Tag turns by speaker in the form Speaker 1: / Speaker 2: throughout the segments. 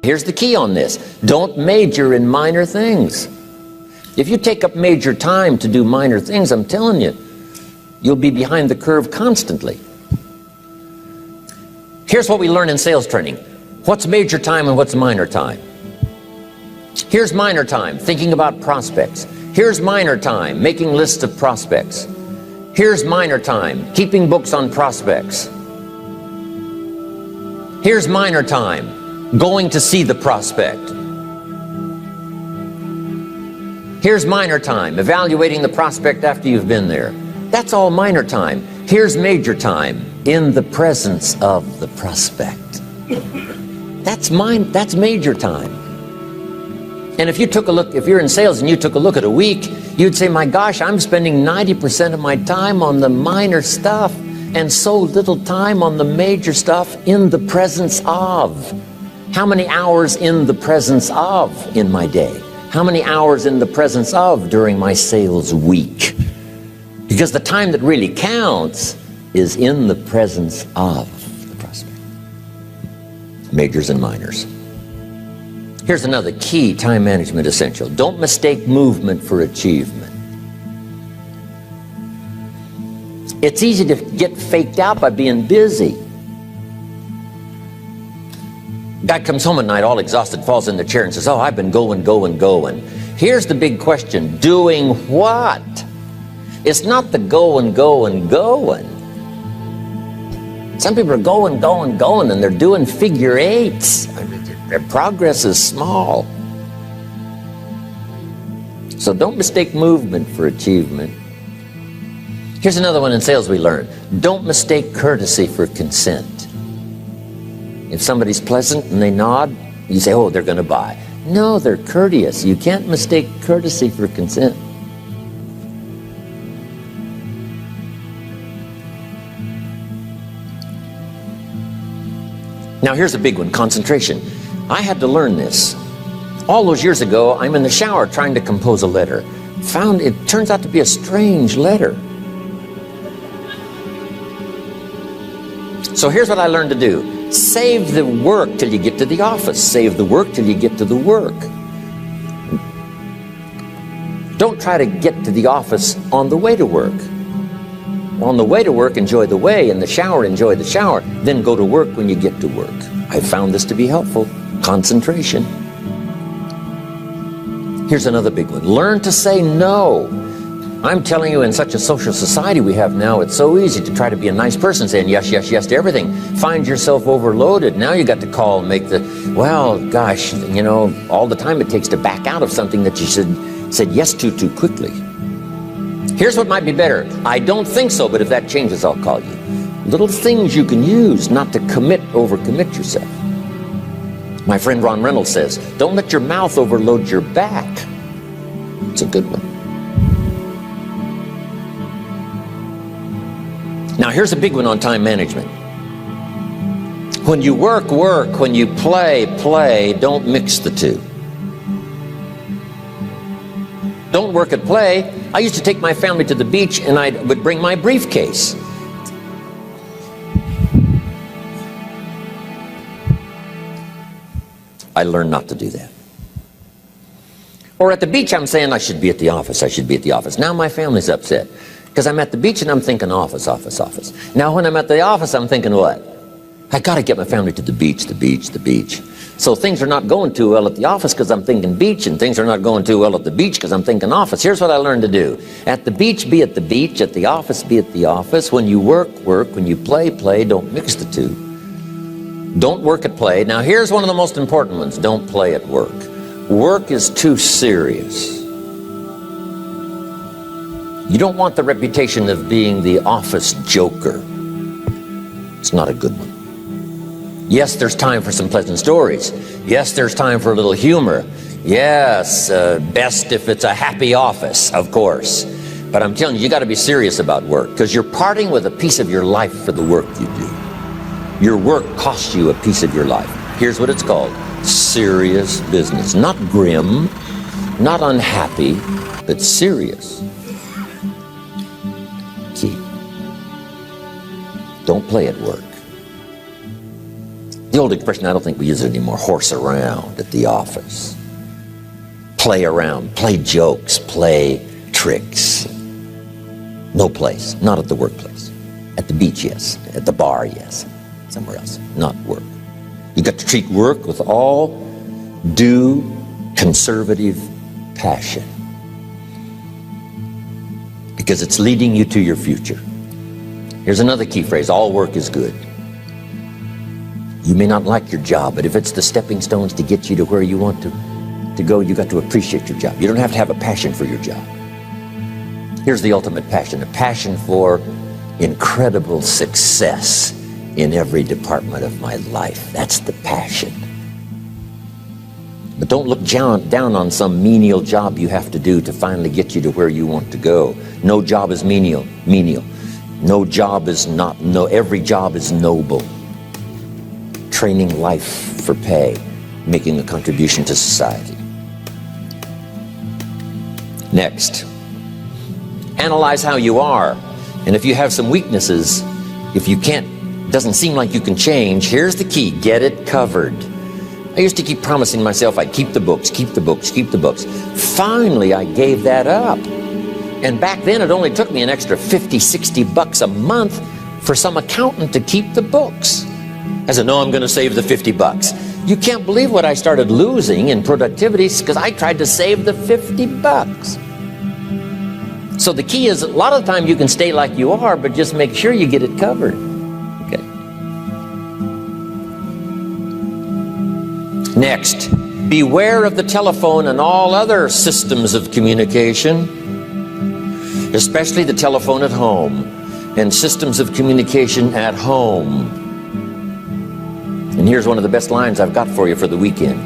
Speaker 1: Here's the key on this. Don't major in minor things. If you take up major time to do minor things, I'm telling you, you'll be behind the curve constantly. Here's what we learn in sales training. What's major time and what's minor time? Here's minor time, thinking about prospects. Here's minor time, making lists of prospects. Here's minor time, keeping books on prospects. Here's minor time, going to see the prospect. Here's minor time, evaluating the prospect after you've been there. That's all minor time. Here's major time, in the presence of the prospect. That's major time. And if you took a look, if you're in sales and you took a look at a week, you'd say, my gosh, I'm spending 90% of my time on the minor stuff and so little time on the major stuff in the presence of. How many hours in the presence of in my day? How many hours in the presence of during my sales week? Because the time that really counts is in the presence of the prospect. Majors and minors. Here's another key time management essential. Don't mistake movement for achievement. It's easy to get faked out by being busy. Guy comes home at night all exhausted, falls in the chair and says, oh, I've been going. Here's the big question. Doing what? It's not the going. Some people are going, and they're doing figure eights. Their progress is small. So don't mistake movement for achievement. Here's another one in sales we learned. Don't mistake courtesy for consent. If somebody's pleasant and they nod, you say, oh, they're going to buy. No, they're courteous. You can't mistake courtesy for consent. Now here's a big one, concentration. I had to learn this. All those years ago, I'm in the shower trying to compose a letter. Found it turns out to be a strange letter. So here's what I learned to do. Save the work till you get to the office. Save the work till you get to the work. Don't try to get to the office on the way to work. On the way to work, enjoy the way. In the shower, enjoy the shower. Then go to work when you get to work. I found this to be helpful. Concentration. Here's another big one. Learn to say no. I'm telling you, in such a social society we have now, it's so easy to try to be a nice person, saying yes to everything. Find yourself overloaded. Now you got to call and make the, well, gosh, you know, all the time it takes to back out of something that you said yes to too quickly. Here's what might be better. I don't think so, but if that changes, I'll call you. Little things you can use not to overcommit yourself. My friend Ron Reynolds says, don't let your mouth overload your back. It's a good one. Now here's a big one on time management. When you work, when you play, don't mix the two. Don't work at play. I used to take my family to the beach and I would bring my briefcase. I learned not to do that. Or at the beach, I'm saying I should be at the office. Now my family's upset. Because I'm at the beach and I'm thinking office. Now when I'm at the office, I'm thinking what? I got to get my family to the beach. So things are not going too well at the office because I'm thinking beach, and things are not going too well at the beach because I'm thinking office. Here's what I learned to do. At the beach, be at the beach. At the office, be at the office. When you work. When you play. Don't mix the two. Don't work at play. Now here's one of the most important ones. Don't play at work. Work is too serious. You don't want the reputation of being the office joker. It's not a good one. Yes, there's time for some pleasant stories. Yes, there's time for a little humor. Yes, best if it's a happy office, of course. But I'm telling you, you got to be serious about work, because you're parting with a piece of your life for the work you do. Your work costs you a piece of your life. Here's what it's called. Serious business. Not grim, not unhappy, but serious. Key. Don't play at work. The old expression, I don't think we use it anymore, horse around at the office. Play around, play jokes, play tricks. No place, not at the workplace. At the beach, yes. At the bar, yes. Somewhere else, not work. You got to treat work with all due conservative passion, because it's leading you to your future. Here's another key phrase: all work is good. You may not like your job, but if it's the stepping stones to get you to where you want to go, you got to appreciate your job. You don't have to have a passion for your job. Here's the ultimate passion: a passion for incredible success in every department of my life. That's the passion. But don't look down on some menial job you have to do to finally get you to where you want to go. No job is menial. No job is not, every job is noble. Training life for pay, making a contribution to society. Next, analyze how you are. And if you have some weaknesses, if you doesn't seem like you can change, here's the key: get it covered. I used to keep promising myself I'd keep the books, keep the books, keep the books. Finally, I gave that up. And back then, it only took me an extra $50, $60 a month for some accountant to keep the books. I said, no, I'm going to save the $50. You can't believe what I started losing in productivity because I tried to save the $50. So the key is, a lot of the time you can stay like you are, but just make sure you get it covered. Okay. Next, beware of the telephone and all other systems of communication, especially the telephone at home and systems of communication at home. And here's one of the best lines I've got for you for the weekend: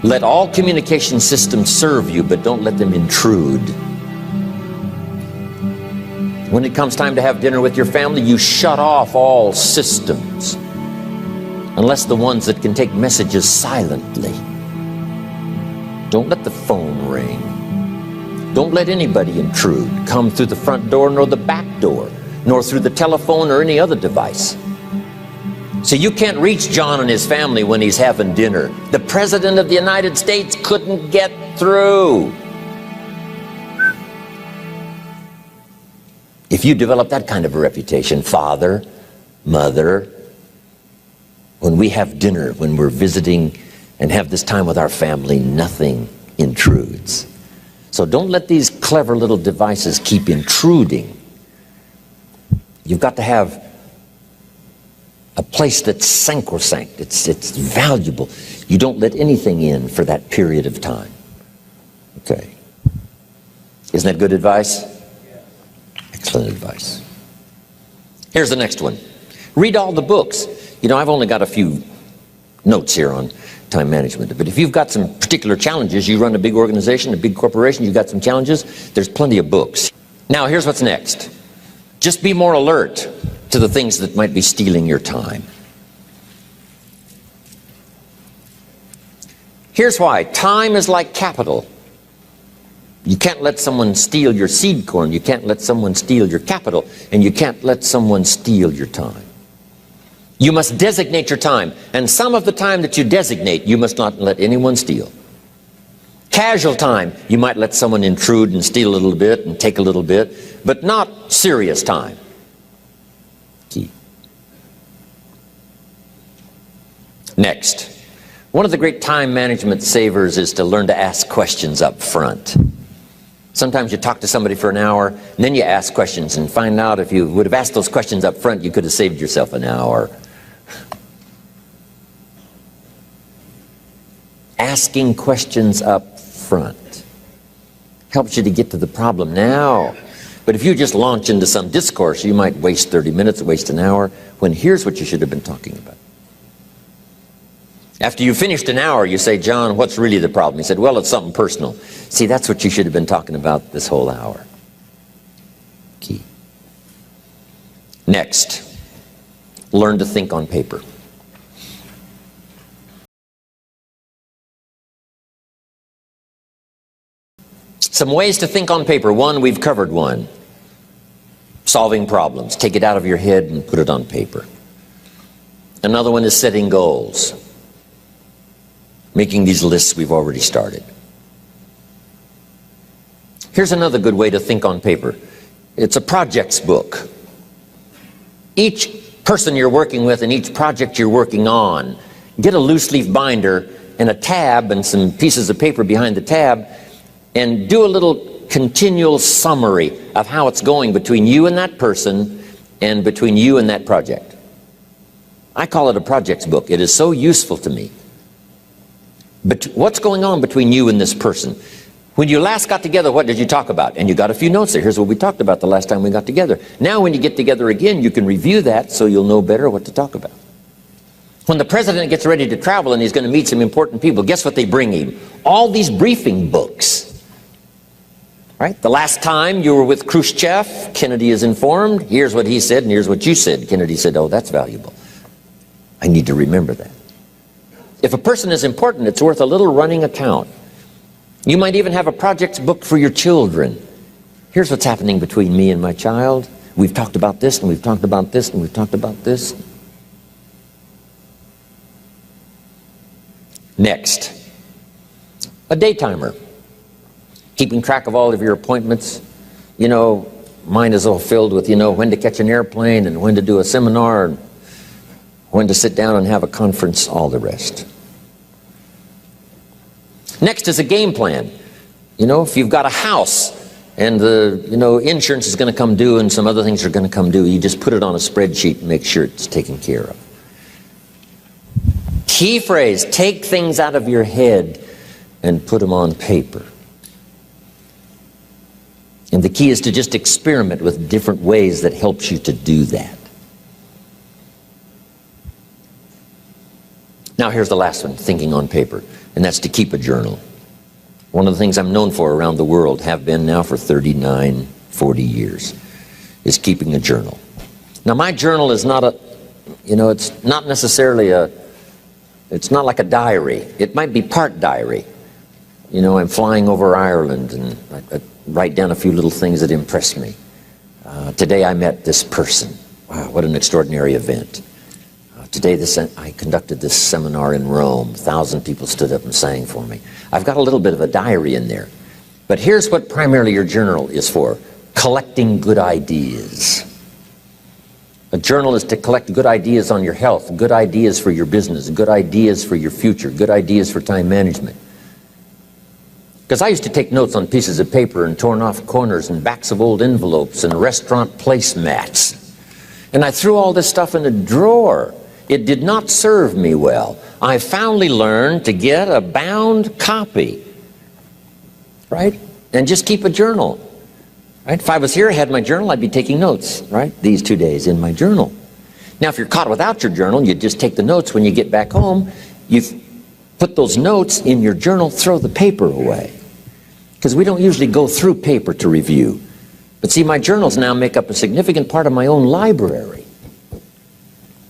Speaker 1: let all communication systems serve you, but don't let them intrude. When it comes time to have dinner with your family, you shut off all systems, unless the ones that can take messages silently. Don't let the phone ring. Don't let anybody intrude, come through the front door nor the back door, nor through the telephone or any other device. So you can't reach John and his family when he's having dinner. The President of the United States couldn't get through. If you develop that kind of a reputation, father, mother, when we have dinner, when we're visiting and have this time with our family, nothing intrudes. So don't let these clever little devices keep intruding. You've got to have a place that's sacrosanct, it's valuable. You don't let anything in for that period of time. Okay. Isn't that good advice? Excellent advice. Here's the next one. Read all the books. You know, I've only got a few notes here on time management, but if you've got some particular challenges, you run a big organization, a big corporation, you've got some challenges, there's plenty of books. Now, here's what's next. Just be more alert to the things that might be stealing your time. Here's why. Time is like capital. You can't let someone steal your seed corn. You can't let someone steal your capital. And you can't let someone steal your time. You must designate your time. And some of the time that you designate, you must not let anyone steal. Casual time, you might let someone intrude and steal a little bit and take a little bit, but not serious time. Key. Next, one of the great time management savers is to learn to ask questions up front. Sometimes you talk to somebody for an hour, and then you ask questions and find out if you would have asked those questions up front, you could have saved yourself an hour. Asking questions up front helps you to get to the problem now. But if you just launch into some discourse, you might waste 30 minutes, waste an hour, when here's what you should have been talking about. After you finished an hour, you say, John, what's really the problem? He said, well, it's something personal. See, that's what you should have been talking about this whole hour. Key. Next, learn to think on paper. Some ways to think on paper. One, we've covered one. Solving problems. Take it out of your head and put it on paper. Another one is setting goals. Making these lists we've already started. Here's another good way to think on paper. It's a projects book. Each person you're working with and each project you're working on, get a loose leaf binder and a tab and some pieces of paper behind the tab, and do a little continual summary of how it's going between you and that person and between you and that project. I call it a projects book. It is so useful to me. But what's going on between you and this person? When you last got together, what did you talk about? And you got a few notes there. Here's what we talked about the last time we got together. Now when you get together again, you can review that so you'll know better what to talk about. When the president gets ready to travel and he's going to meet some important people, guess what they bring him? All these briefing books. Right? The last time you were with Khrushchev, Kennedy is informed. Here's what he said and here's what you said. Kennedy said, oh, that's valuable. I need to remember that. If a person is important, it's worth a little running account. You might even have a projects book for your children. Here's what's happening between me and my child. We've talked about this, and we've talked about this, and we've talked about this. Next, a day timer. Keeping track of all of your appointments. You know, mine is all filled with, when to catch an airplane, and when to do a seminar, and when to sit down and have a conference, all the rest. Next is a game plan. If you've got a house and the insurance is going to come due and some other things are going to come due, you just put it on a spreadsheet and make sure it's taken care of. Key phrase, take things out of your head and put them on paper. And the key is to just experiment with different ways that helps you to do that. Now here's the last one, thinking on paper, and that's to keep a journal. One of the things I'm known for around the world, have been now for 39, 40 years, is keeping a journal. Now my journal is not it's not necessarily it's not like a diary. It might be part diary. I'm flying over Ireland and I write down a few little things that impress me. Today I met this person. Wow, what an extraordinary event. Today I conducted this seminar in Rome. 1,000 people stood up and sang for me. I've got a little bit of a diary in there. But here's what primarily your journal is for. Collecting good ideas. A journal is to collect good ideas on your health, good ideas for your business, good ideas for your future, good ideas for time management. Because I used to take notes on pieces of paper and torn off corners and backs of old envelopes and restaurant placemats. And I threw all this stuff in a drawer. It did not serve me well. I finally learned to get a bound copy, right? And just keep a journal, right? If I was here, I had my journal, I'd be taking notes, right? These 2 days in my journal. Now, if you're caught without your journal, you just take the notes when you get back home. You put those notes in your journal, throw the paper away. Because we don't usually go through paper to review. But see, my journals now make up a significant part of my own library.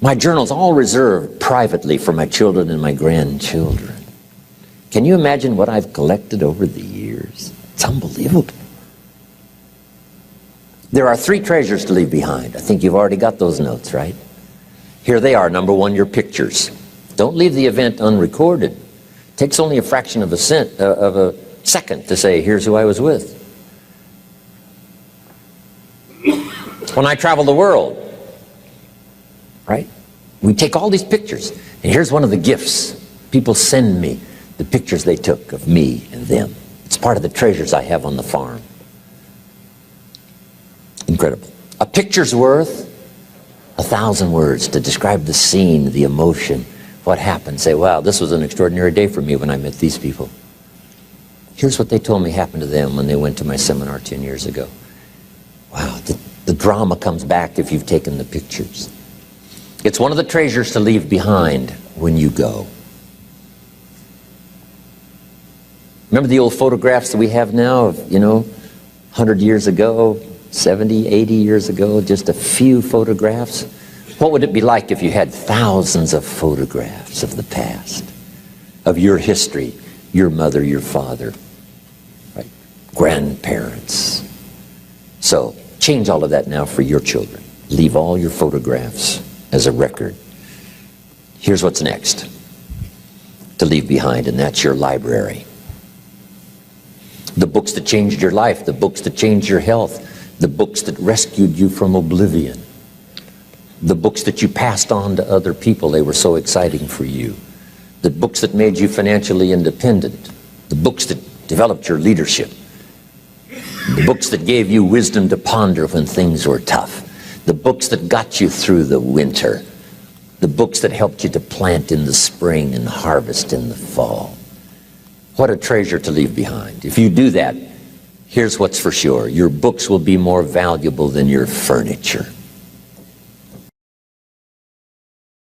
Speaker 1: My journal's all reserved privately for my children and my grandchildren. Can you imagine what I've collected over the years? It's unbelievable. There are 3 treasures to leave behind. I think you've already got those notes, right? Here they are. Number 1, your pictures. Don't leave the event unrecorded. It takes only a fraction of a second to say, here's who I was with. When I travel the world, right? We take all these pictures, and here's one of the gifts. People send me the pictures they took of me and them. It's part of the treasures I have on the farm. Incredible. A picture's worth 1,000 words to describe the scene, the emotion, what happened. Say, wow, this was an extraordinary day for me when I met these people. Here's what they told me happened to them when they went to my seminar 10 years ago. Wow, the drama comes back if you've taken the pictures. It's one of the treasures to leave behind when you go. Remember the old photographs that we have now of, 100 years ago, 70, 80 years ago, just a few photographs? What would it be like if you had thousands of photographs of the past, of your history, your mother, your father, right? Grandparents? So change all of that now for your children. Leave all your photographs as a record Here's what's next to leave behind, and that's your library. The books that changed your life, the books that changed your health, the books that rescued you from oblivion, the books that you passed on to other people, they were so exciting for you, the books that made you financially independent, the books that developed your leadership, the books that gave you wisdom to ponder when things were tough, the books that got you through the winter, the books that helped you to plant in the spring and harvest in the fall. What a treasure to leave behind. If you do that, here's what's for sure. Your books will be more valuable than your furniture.